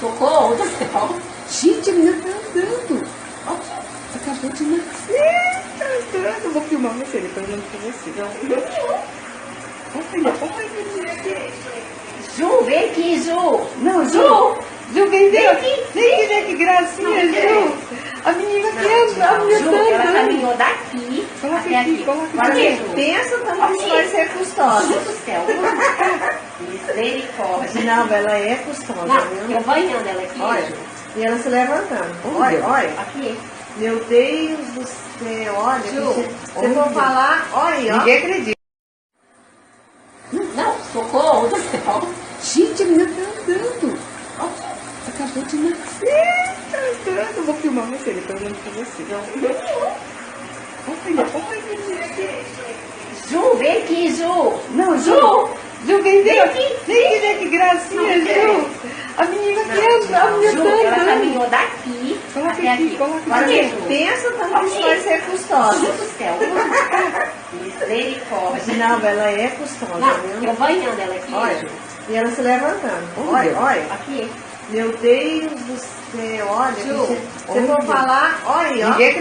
socorro do céu. Gente, a menina tá andando. Ó, acabou de nascer. Tá andando. Eu vou filmar você, depois eu mando pra você. Olha. Ju, vem aqui, Ju. Não, Ju. Ju, vem Vem ver. aqui. Vem que gracinha, Ju. A menina Não, aqui, a menina Ju, tá ela andando. caminhou daqui Coloca até aqui, aqui. coloca Olha aqui. aqui, Ju. Pensa tanto que vai ser custosa. Ju do céu. Misericórdia. Não, ela é custosa, Não, viu? eu banhando ela aqui, Olha, Ju. e ela se levantando. Olha. Aqui. Meu Deus do céu, olha. Ju, Se você for falar, olha, ó. Ninguém acredita. Não, socorro do céu. Gente, a menina tá andando. Ó, acabou de nascer. Tá andando. Eu vou filmar você, depois eu mando pra você. Olha. Ju, vem aqui, Ju. Não, Ju. Ju, vem ver. Vem aqui. Vem que gracinha, Não, Ju. A menina aqui, a menina Ju, tá ela andando. caminhou daqui Coloca até aqui, aqui. coloca Olha aqui. aqui, Ju. Pensa tanto que vai ser Ju custosa. do céu. Misericórdia. Não, ela é custosa, Não, viu? eu banhando ela aqui, Olha, Ju. e ela se levantando. Olha. Aqui. Meu Deus do céu, olha. Ju, Se você for falar, olha, ó. Ninguém acredita.